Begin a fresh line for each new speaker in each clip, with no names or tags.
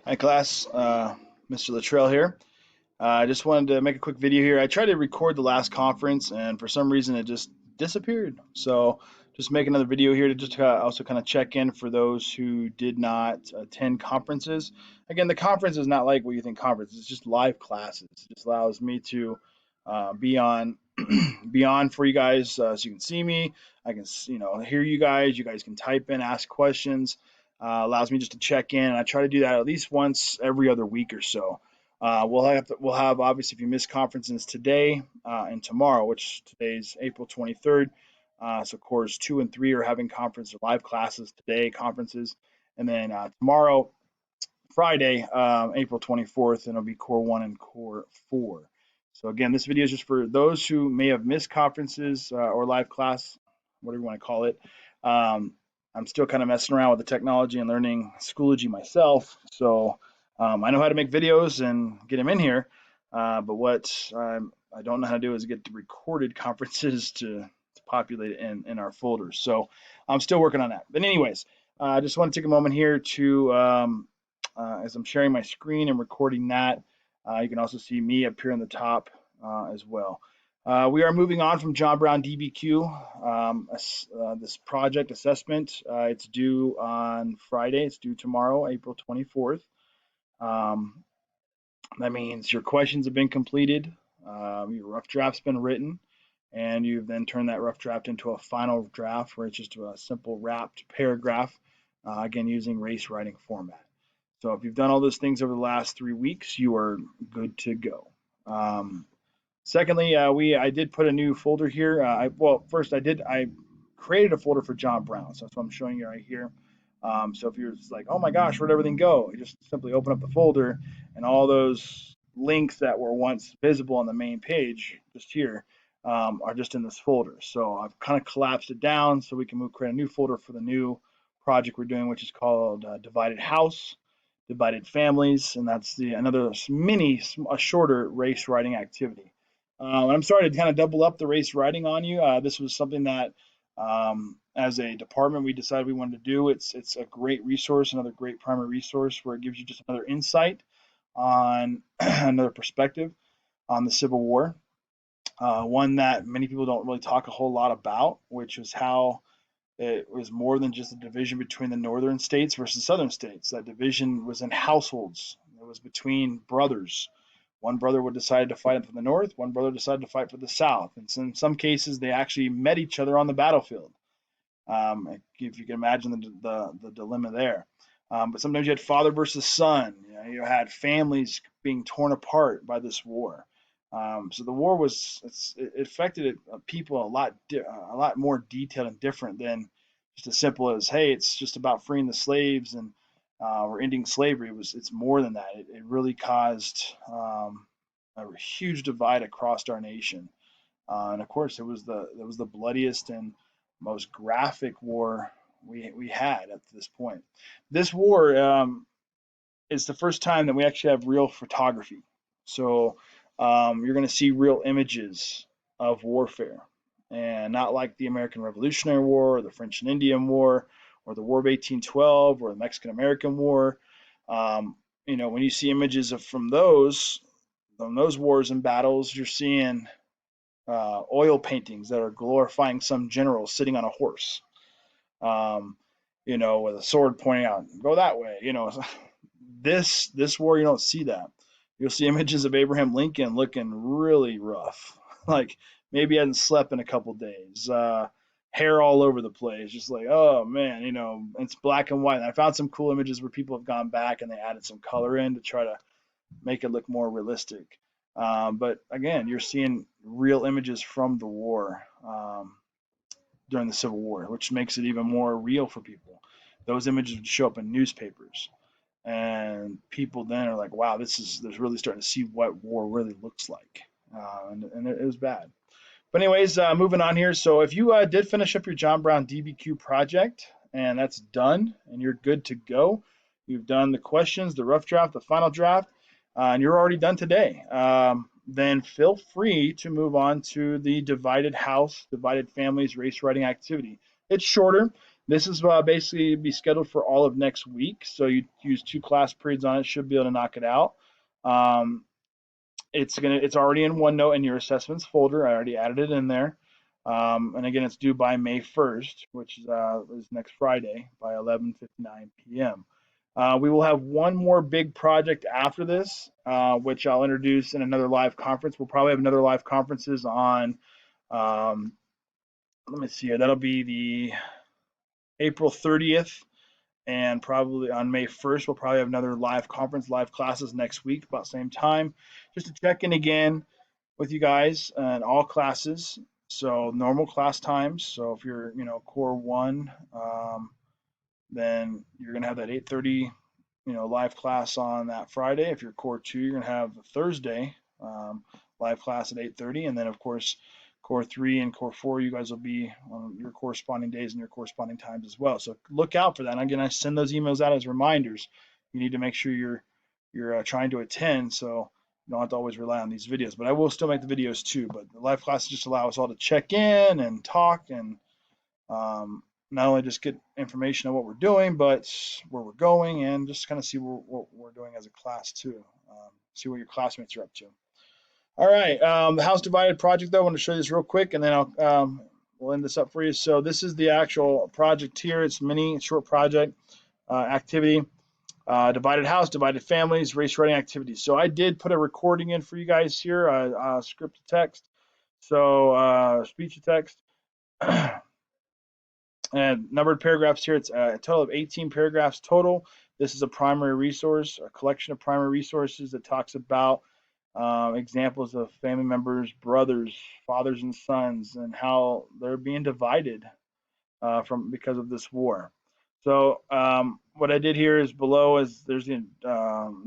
Hi class, Mr. Luttrell here. I just wanted to make a quick video here. I tried to record the last conference and for some reason it just disappeared. So just make another video here to just also kind of check in for those who did not attend conferences. Again, the conference is not like what you think conference. It's just live classes. It just allows me to be on be on for you guys so you can see me. I can hear you guys. You guys can type in, ask questions. Allows me just to check in. And I try to do that at least once every other week or so. We'll have obviously if you miss conferences today and tomorrow, which today's April 23rd. So cores 2 and 3 are having conference or live classes today, conferences, and then tomorrow, Friday, April 24th, and it'll be core 1 and core 4. So again, this video is just for those who may have missed conferences or live class, whatever you want to call it. I'm still kind of messing around with the technology and learning Schoology myself, so I know how to make videos and get them in here, but what I don't know how to do is get the recorded conferences to populate it in our folders. So I'm still working on that. But anyways, I just want to take a moment here to, as I'm sharing my screen and recording that, you can also see me up here on the top as well. We are moving on from John Brown DBQ. This project assessment, it's due on Friday. It's due tomorrow, April 24th. That means your questions have been completed, your rough draft's been written, and you've then turned that rough draft into a final draft where it's just a simple wrapped paragraph, again, using race writing format. So if you've done all those things over the last 3 weeks, you are good to go. Secondly, I did put a new folder here. First I created a folder for John Brown, so that's what I'm showing you right here. So if you're just like, oh my gosh, where'd everything go? You just simply open up the folder, and all those links that were once visible on the main page, just here, are just in this folder. So I've kind of collapsed it down so we can create a new folder for the new project we're doing, which is called Divided House, Divided Families, and that's another a shorter race writing activity. And I'm sorry to kind of double up the race writing on you. This was something that, as a department, we decided we wanted to do. It's a great resource, another great primary resource where it gives you just another insight on another perspective on the Civil War. One that many people don't really talk a whole lot about, which was how it was more than just a division between the northern states versus southern states. That division was in households. It was between brothers. One brother would decide to fight for the north, one brother decided to fight for the south. And so in some cases, they actually met each other on the battlefield. If you can imagine the dilemma there. But sometimes you had father versus son. You had families being torn apart by this war. So the war it affected people a lot more detailed and different than just as simple as, hey, it's just about freeing the slaves and or ending slavery. It's more than that. It really caused a huge divide across our nation. And of course, it was the bloodiest and most graphic war we had at this point. This war is the first time that we actually have real photography. So you're going to see real images of warfare, and not like the American Revolutionary War, or the French and Indian War, or the War of 1812, or the Mexican American War. When you see images from those wars and battles, you're seeing oil paintings that are glorifying some general sitting on a horse, with a sword pointing out, go that way. This war, you don't see that. You'll see images of Abraham Lincoln looking really rough, like maybe he hadn't slept in a couple days, hair all over the place, just like, oh man, it's black and white. And I found some cool images where people have gone back and they added some color in to try to make it look more realistic. But again, you're seeing real images from the war during the Civil War, which makes it even more real for people. Those images would show up in newspapers, and people then are like, "Wow, they're really starting to see what war really looks like," and it was bad. But anyways, moving on here. So if you did finish up your John Brown DBQ project and that's done and you're good to go, you've done the questions, the rough draft, the final draft, and you're already done today, then feel free to move on to the Divided House, Divided Families race writing activity. It's shorter. This is basically be scheduled for all of next week. So you use 2 class periods on it, should be able to knock it out. Um, it's already in OneNote in your assessments folder. I already added it in there. And again, it's due by May 1st, which is next Friday by 11:59 p.m. We will have one more big project after this, which I'll introduce in another live conference. We'll probably have another live conferences on, um, let me see here, that'll be the April 30th, and probably on May 1st, we'll probably have another live conference, live classes next week, about same time, just to check in again with you guys and all classes. So normal class times. So if you're, core one, then you're gonna have that 8:30, live class on that Friday. If you're core two, you're gonna have the Thursday live class at 8:30, and then of course core three and core four, you guys will be on your corresponding days and your corresponding times as well. So look out for that. And again, I send those emails out as reminders. You need to make sure you're trying to attend, so you don't have to always rely on these videos. But I will still make the videos too. But the live classes just allow us all to check in and talk, and not only just get information on what we're doing, but where we're going, and just kind of see what we're doing as a class too. See what your classmates are up to. All right, the house divided project though, I want to show you this real quick, and then we'll end this up for you. So this is the actual project here. It's a mini short project activity. Divided house, divided families, race writing activities. So I did put a recording in for you guys here, script to text, so speech to text, and numbered paragraphs here. It's a total of 18 paragraphs total. This is a primary resource, a collection of primary resources that talks about examples of family members, brothers, fathers and sons, and how they're being divided because of this war. So what I did here is below is there's the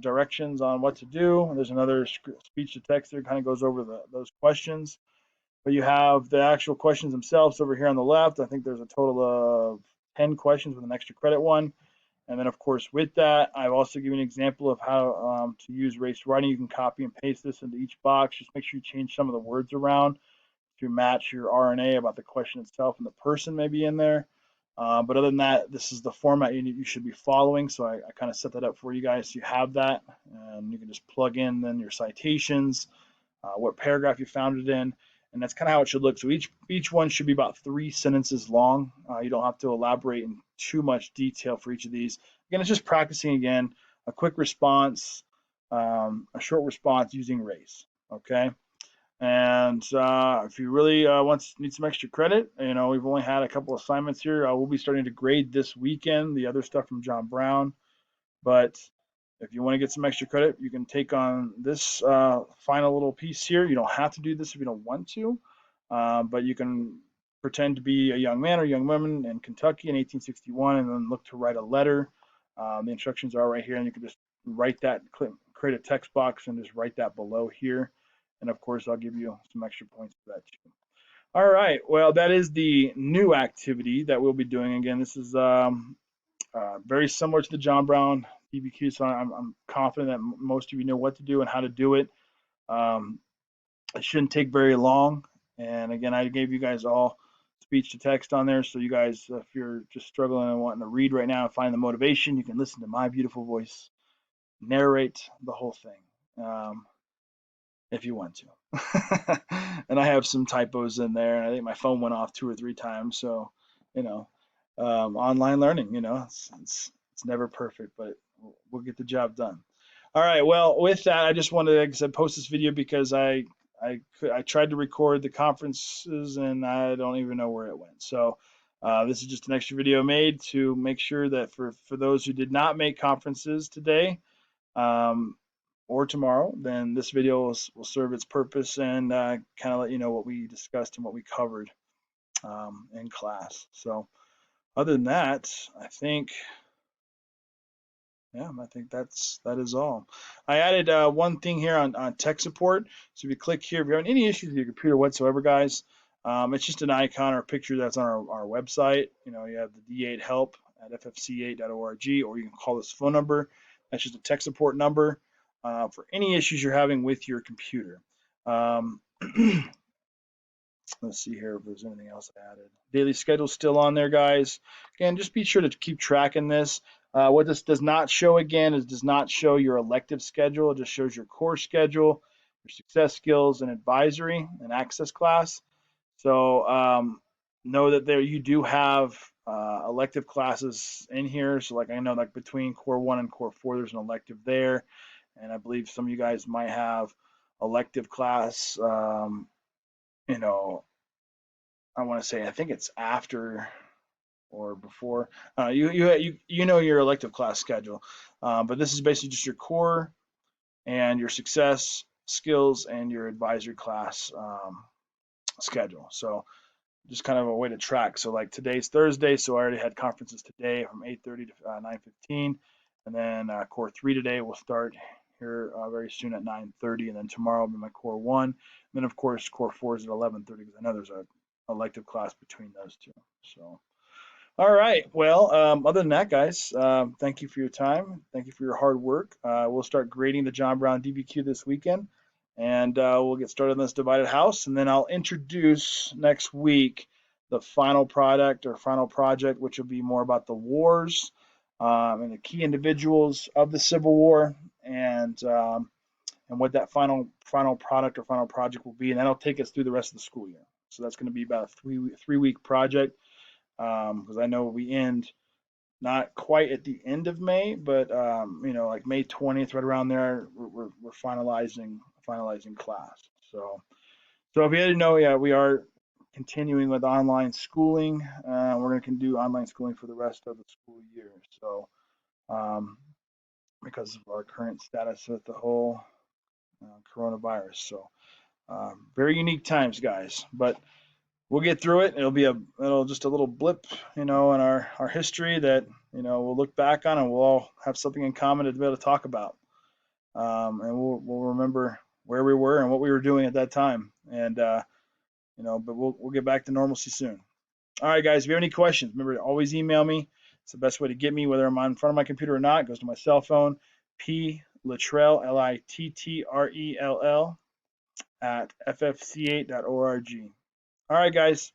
directions on what to do. There's another speech to text that kind of goes over those questions. But you have the actual questions themselves over here on the left. I think there's a total of 10 questions with an extra credit one. And then, of course, with that, I've also given an example of how to use race writing. You can copy and paste this into each box. Just make sure you change some of the words around to match your RNA about the question itself, and the person may be in there. But other than that, this is the format you should be following. So I kind of set that up for you guys. So you have that, and you can just plug in then your citations, what paragraph you found it in, and that's kind of how it should look. So each one should be about 3 sentences long. You don't have to elaborate in too much detail for each of these. Again, it's just practicing again, a quick response, a short response using race. Okay. And if you really need some extra credit, we've only had a couple assignments here. We'll be starting to grade this weekend the other stuff from John Brown. But if you want to get some extra credit, you can take on this final little piece here. You don't have to do this if you don't want to, but you can pretend to be a young man or young woman in Kentucky in 1861 and then look to write a letter. The instructions are right here, and you can just write that, create a text box and just write that below here. And of course, I'll give you some extra points for that too. All right, well, that is the new activity that we'll be doing. Again, this is very similar to the John Brown DBQ, so I'm confident that most of you know what to do and how to do it. It shouldn't take very long. And again, I gave you guys all speech to text on there, so you guys, if you're just struggling and wanting to read right now and find the motivation, you can listen to my beautiful voice narrate the whole thing. If you want to. And I have some typos in there, and I think my phone went off 2 or 3 times. So, online learning, it's never perfect, but we'll get the job done. All right. Well, with that, I just wanted to, like I said, post this video because I tried to record the conferences and I don't even know where it went. So this is just an extra video made to make sure that for those who did not make conferences today, or tomorrow, then this video will serve its purpose and kind of let you know what we discussed and what we covered in class. So other than that, I think that is all. I added one thing here on tech support. So if you click here, if you're having any issues with your computer whatsoever, guys, it's just an icon or a picture that's on our website. You have the D8 help at ffc8.org, or you can call this phone number. That's just a tech support number for any issues you're having with your computer. Let's see here if there's anything else added. Daily schedule still on there, guys. Again, just be sure to keep tracking this. What this does not show again is does not show your elective schedule. It just shows your core schedule, your success skills and advisory and access class. So know that there you do have elective classes in here. So like I know like between core 1 and core 4, there's an elective there. And I believe some of you guys might have elective class, you know, I want to say I think it's after or before. You know your elective class schedule, but this is basically just your core and your success skills and your advisory class schedule. So just kind of a way to track. So like today's Thursday, so I already had conferences today from 8:30 to 9:15, and then core 3 today will start here very soon at 9:30, and then tomorrow will be my core 1, and then of course core 4 is at 11:30 because I know there's a elective class between those two. So all right. Well, other than that, guys, thank you for your time. Thank you for your hard work. We'll start grading the John Brown DBQ this weekend, and we'll get started on this divided house. And then I'll introduce next week the final product or final project, which will be more about the wars and the key individuals of the Civil War, and what that final product or final project will be. And that'll take us through the rest of the school year. So that's going to be about a three-week project because I know we end not quite at the end of May, but like May 20th, right around there, we're finalizing class. So if you didn't know, yeah, we are continuing with online schooling. We're going to do online schooling for the rest of the school year. So because of our current status with the whole coronavirus, so very unique times, guys, but we'll get through it. It'll just a little blip, in our history that, we'll look back on and we'll all have something in common to be able to talk about. And we'll remember where we were and what we were doing at that time. And, but we'll get back to normalcy soon. All right, guys, if you have any questions, remember to always email me. It's the best way to get me, whether I'm in front of my computer or not. It goes to my cell phone, Littrell, Littrell, at ffc8.org. All right, guys.